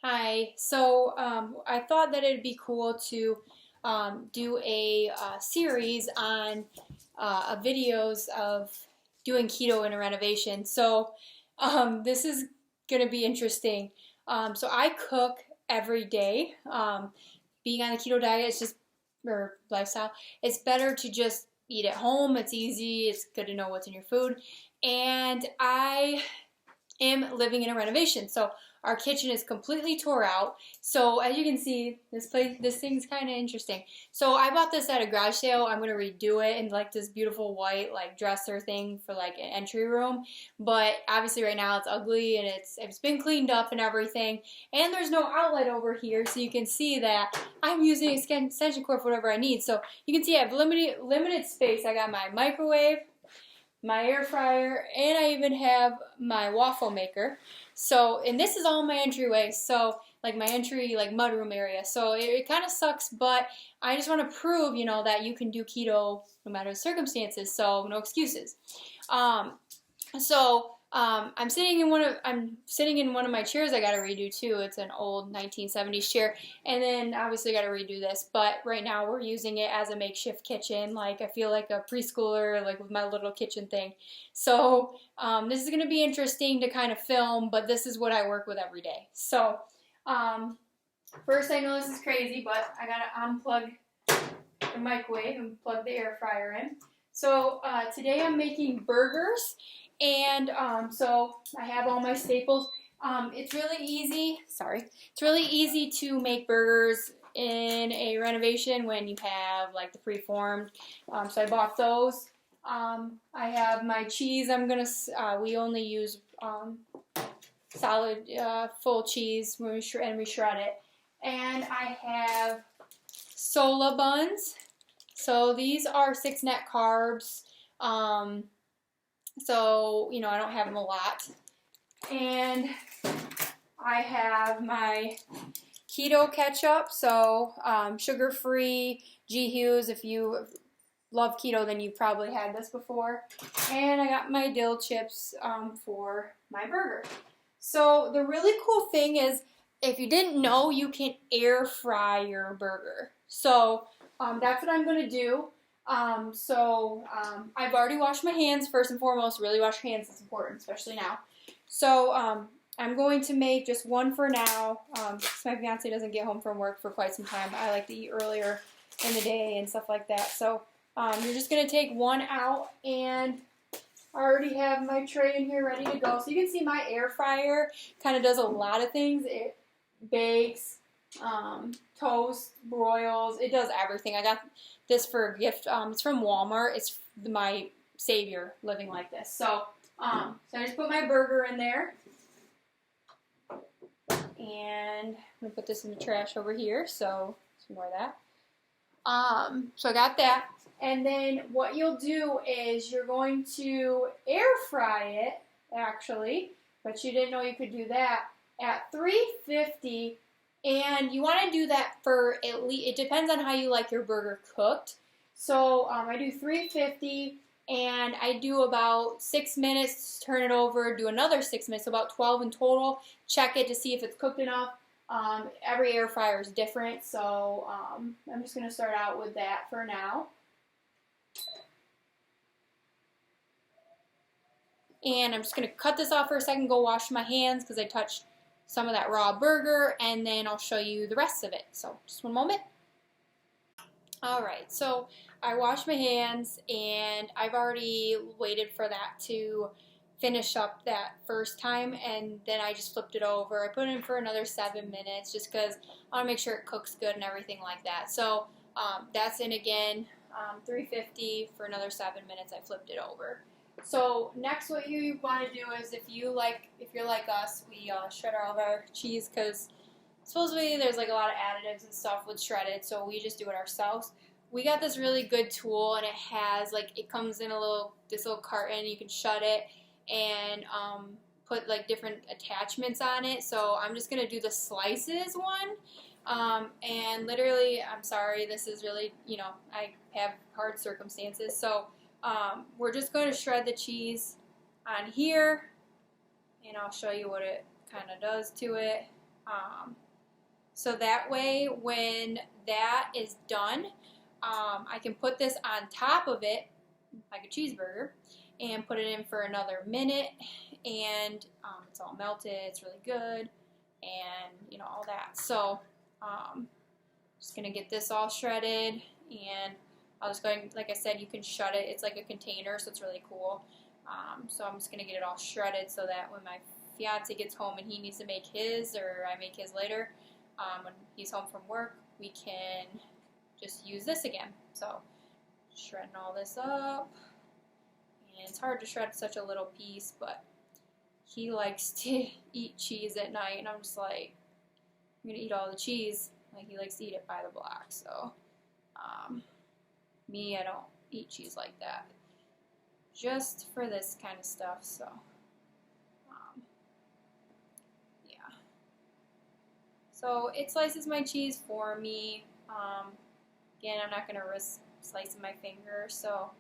Hi. I thought that it'd be cool to do a series on videos of doing keto in a renovation. This is going to be interesting. I cook every day. Being on the keto diet is just, or lifestyle, it's better to just eat at home. It's easy. It's good to know what's in your food. And I am living in a renovation. So our kitchen is completely tore out. So as you can see, this thing's kind of interesting. So I bought this at a garage sale. I'm gonna redo it in like this beautiful white like dresser thing for like an entry room. But obviously right now it's ugly and it's been cleaned up and everything. And there's no outlet over here, so you can see that I'm using extension cord for whatever I need. So you can see I have limited space. I got my microwave, my air fryer, and I even have my waffle maker. And this is all my entryway, so like my entry like mudroom area. So it kind of sucks, but I just want to prove, that you can do keto no matter the circumstances. So no excuses. I'm sitting in one of my chairs. I got to redo too. It's an old 1970s chair, and then obviously got to redo this. But right now we're using it as a makeshift kitchen. Like I feel like a preschooler, like with my little kitchen thing. This is going to be interesting to kind of film, but this is what I work with every day. First I know this is crazy, but I got to unplug the microwave and plug the air fryer in. Today I'm making burgers. And I have all my staples. It's really easy. It's really easy to make burgers in a renovation when you have like the preformed. So I bought those. I have my cheese. We only use solid full cheese when we shred it. And I have Sola buns. So these are 6 net carbs. I don't have them a lot. And I have my keto ketchup, sugar-free G-Hughes. If you love keto, then you probably had this before. And I got my dill chips for my burger. So the really cool thing is, if you didn't know, you can air fry your burger. That's what I'm going to do. I've already washed my hands first and foremost. Really wash your hands, it's important, especially now. I'm going to make just one for now. My fiance doesn't get home from work for quite some time. I like to eat earlier in the day and stuff like that. You're just going to take one out, and I already have my tray in here ready to go. So you can see my air fryer kind of does a lot of things. It bakes, toast, broils, it does everything. I got this for a gift. It's from Walmart. It's my savior living like this. I just put my burger in there, and I'm gonna put this in the trash over here. So ignore that. I got that, and then what you'll do is you're going to air fry it actually, but you didn't know you could do that at 350. And you want to do that for at least, it depends on how you like your burger cooked. I do 350, and I do about 6 minutes, turn it over, do another 6 minutes, so about 12 in total. Check it to see if it's cooked enough. Every air fryer is different, I'm just going to start out with that for now. And I'm just going to cut this off for a second, go wash my hands because I touched some of that raw burger, and then I'll show you the rest of it. So just one moment. Alright, so I washed my hands, and I've already waited for that to finish up that first time, and then I just flipped it over. I put it in for another 7 minutes just because I want to make sure it cooks good and everything like that. That's in again, 350 for another 7 minutes. I flipped it over. So next, what you want to do is, if you're like us, we shred all of our cheese because supposedly there's like a lot of additives and stuff with shredded, so we just do it ourselves. We got this really good tool, and it comes in this little carton. You can shut it and put like different attachments on it. So I'm just gonna do the slices one. And literally, I'm sorry, this is really, I have hard circumstances. We're just going to shred the cheese on here, and I'll show you what it kind of does to it. So that way, when that is done, I can put this on top of it, like a cheeseburger, and put it in for another minute, and it's all melted, it's really good, and you know, all that. So just gonna get this all shredded, and I'll just go ahead and, like I said, you can shut it. It's like a container, so it's really cool. So I'm just gonna get it all shredded so that when my fiance gets home and he needs to make his, or I make his later, when he's home from work, we can just use this again. So shredding all this up, and it's hard to shred such a little piece, but he likes to eat cheese at night, and I'm just like, I'm gonna eat all the cheese. Like, he likes to eat it by the block. So me, I don't eat cheese like that, just for this kind of stuff. So yeah, so it slices my cheese for me. Again, I'm not gonna risk slicing my finger, so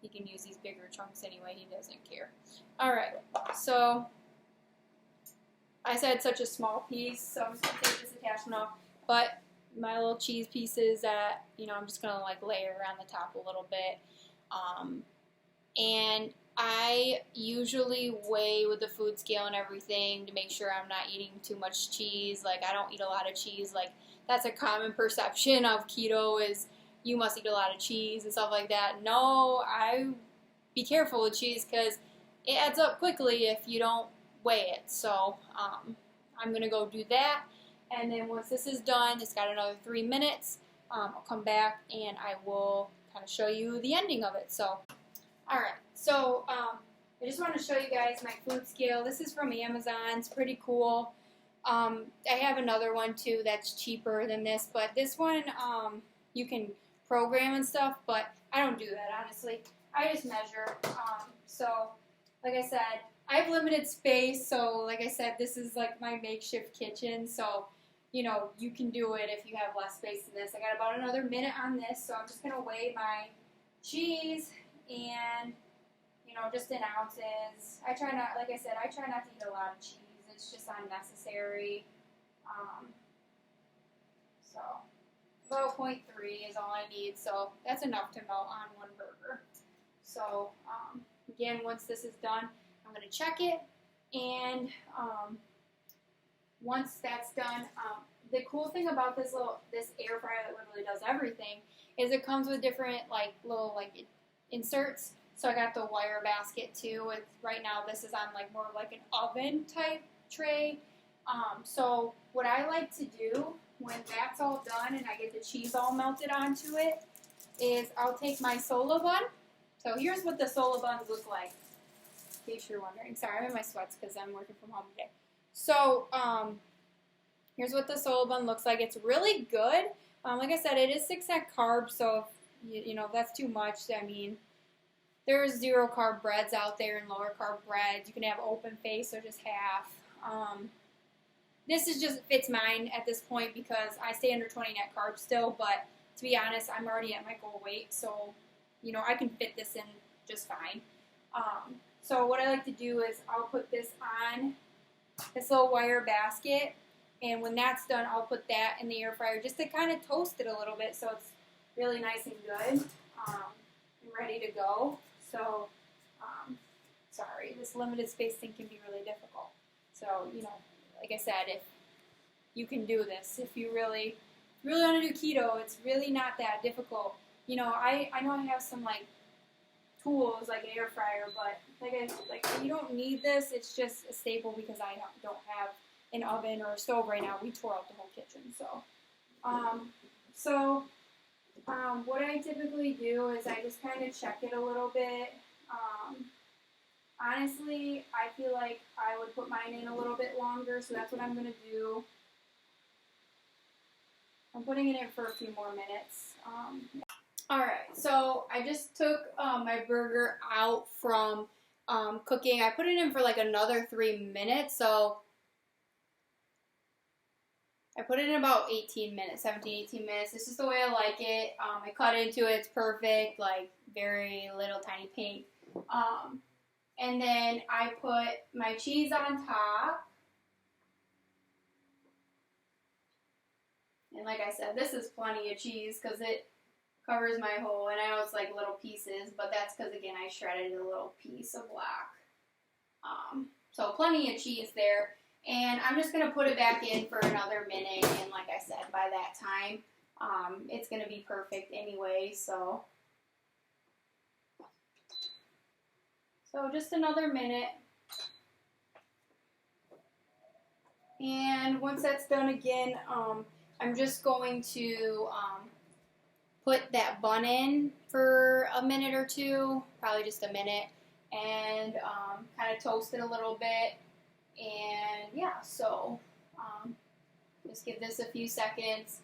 he can use these bigger chunks anyway. He doesn't care. All right, so I said such a small piece, so I'm just gonna take this attachment off. But my little cheese pieces that, you know, I'm just gonna like layer on the top a little bit. And I usually weigh with the food scale and everything to make sure I'm not eating too much cheese. Like, I don't eat a lot of cheese. Like, that's a common perception of keto, is you must eat a lot of cheese and stuff like that. No, I be careful with cheese because it adds up quickly if you don't weigh it. So I'm going to go do that. And then once this is done, it's got another 3 minutes. I'll come back and I will kind of show you the ending of it. So, alright, so I just want to show you guys my food scale. This is from Amazon. It's pretty cool. I have another one too that's cheaper than this, but this one you can program and stuff, but I don't do that, honestly. I just measure. So, like I said, I have limited space, so like I said, this is like my makeshift kitchen, so you know, you can do it if you have less space than this. I got about another minute on this, so I'm just going to weigh my cheese and, you know, just in ounces. I try not, like I said, I try not to eat a lot of cheese. It's just unnecessary. So about 0.3 is all I need, so that's enough to melt on one burger. So again, once this is done, I'm going to check it, and once that's done, the cool thing about this air fryer that literally does everything is it comes with different little inserts. So I got the wire basket too. Right now this is on more of an oven type tray. So what I like to do when that's all done and I get the cheese all melted onto it is I'll take my Sola bun. So here's what the Sola buns look like, in case you're wondering. Sorry, I'm in my sweats because I'm working from home today. So, here's what the Sola bun looks like. It's really good. Like I said, it is 6% carbs, so if, you know, if that's too much, I mean, there's 0 carb breads out there and lower carb breads. You can have open face, so just half. This is just fits mine at this point because I stay under 20 net carbs still, but to be honest, I'm already at my goal weight, so, you know, I can fit this in just fine. So what I like to do is I'll put this on this little wire basket, and when that's done, I'll put that in the air fryer just to kind of toast it a little bit so it's really nice and good and ready to go. So, sorry, this limited space thing can be really difficult. So, you know, like I said, if you can do this, if you really want to do keto, it's really not that difficult. You know, I know I have some tools like an air fryer, but you don't need this. It's just a staple because I don't have an oven or a stove right now. We tore out the whole kitchen, so what I typically do is I just kind of check it a little bit. Honestly, I feel like I would put mine in a little bit longer, so that's what I'm going to do. I'm putting it in for a few more minutes. Alright, so I just took my burger out from cooking. I put it in for another 3 minutes, so I put it in about 18 minutes, 17, 18 minutes. This is the way I like it. I cut into it, it's perfect, very little tiny pink. And then I put my cheese on top. And like I said, this is plenty of cheese because it covers my whole, and I know it's like little pieces, but that's because, again, I shredded a little piece of black. So plenty of cheese there. And I'm just going to put it back in for another minute, and like I said, by that time, it's going to be perfect anyway, so just another minute. And once that's done again, I'm just going to put that bun in for a minute or two, probably just a minute, and kind of toast it a little bit. And yeah, so just give this a few seconds.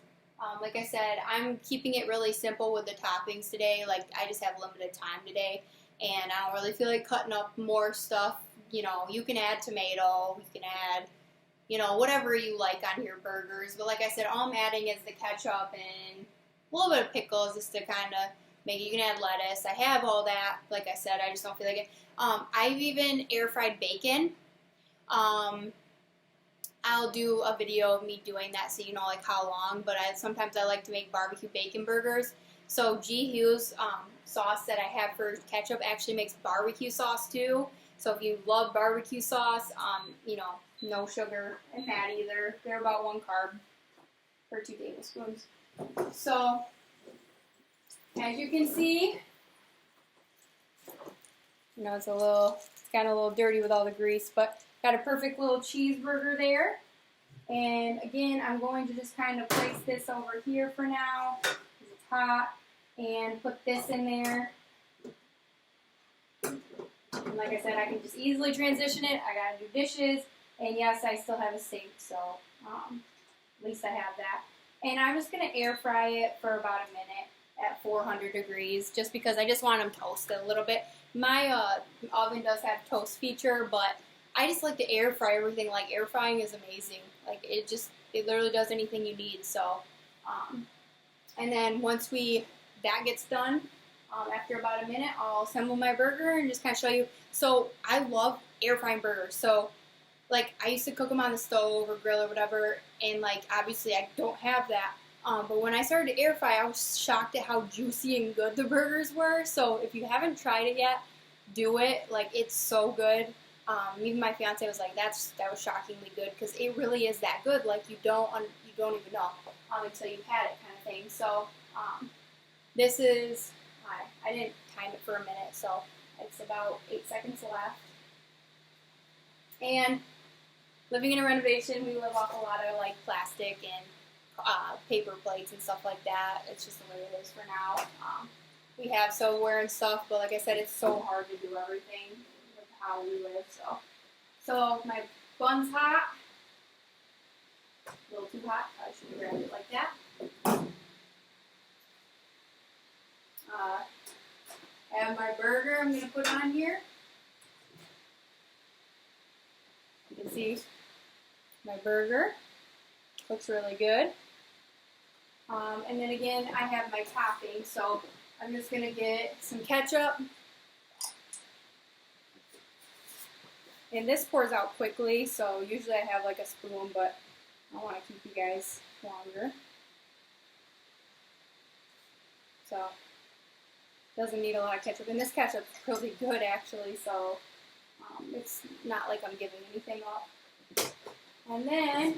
Like I said, I'm keeping it really simple with the toppings today. Like, I just have limited time today, and I don't really feel like cutting up more stuff. You know, you can add tomato, you can add, you know, whatever you like on your burgers. But like I said, all I'm adding is the ketchup and a little bit of pickles just to kind of make it. You can add lettuce. I have all that. Like I said, I just don't feel like it. I've even air fried bacon. I'll do a video of me doing that so you know like how long, but sometimes I like to make barbecue bacon burgers. So G. Hughes sauce that I have for ketchup actually makes barbecue sauce too. So if you love barbecue sauce, you know, no sugar in that either. They're about 1 carb per 2 tablespoons. So as you can see, you know, it's kind of a little dirty with all the grease, but got a perfect little cheeseburger there. And again, I'm going to just kind of place this over here for now, because it's hot, and put this in there. And like I said, I can just easily transition it. I gotta do dishes, and yes, I still have a sink, so at least I have that. And I'm just gonna air fry it for about a minute at 400 degrees, just because I just want them toasted a little bit. My oven does have toast feature, but I just like to air fry everything. Like, air frying is amazing. Like, it literally does anything you need. So, and then once that gets done, after about a minute, I'll assemble my burger and just kind of show you. So I love air frying burgers. So, like, I used to cook them on the stove or grill or whatever, and like, obviously I don't have that. But when I started to air fry, I was shocked at how juicy and good the burgers were. So if you haven't tried it yet, do it. Like, it's so good. Even my fiance was like, that was shockingly good, because it really is that good. Like, you don't even know until you've had it, kind of thing. So this is, I didn't time it for a minute, so it's about 8 seconds left. And living in a renovation, we live off a lot of like plastic and paper plates and stuff like that. It's just the way it is for now. We have silverware and stuff, but like I said, it's so hard to do everything with how we live. So my bun's hot. A little too hot. I should have grabbed it like that. I have my burger I'm going to put on here. You can see my burger. Looks really good. And then again, I have my topping, so I'm just going to get some ketchup. And this pours out quickly, so usually I have like a spoon, but I want to keep you guys longer. So, doesn't need a lot of ketchup. And this ketchup's really good, actually, so it's not like I'm giving anything up. And then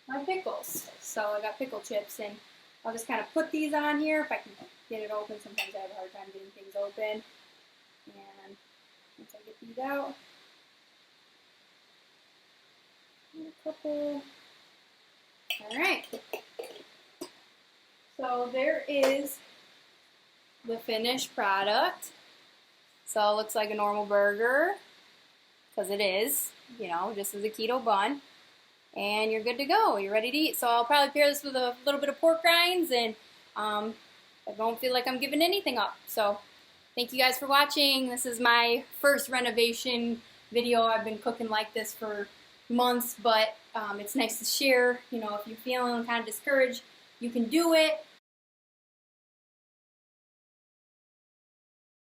my pickles. So I got pickle chips, and I'll just kind of put these on here if I can get it open. Sometimes I have a hard time getting things open. And once I get these out, a couple. All right. So there is the finished product. So it looks like a normal burger, because it is, you know, just as a keto bun. And you're good to go. You're ready to eat. So I'll probably pair this with a little bit of pork rinds, and I don't feel like I'm giving anything up. So thank you guys for watching. This is my first renovation video. I've been cooking like this for months, but it's nice to share. You know, if you're feeling kind of discouraged, you can do it.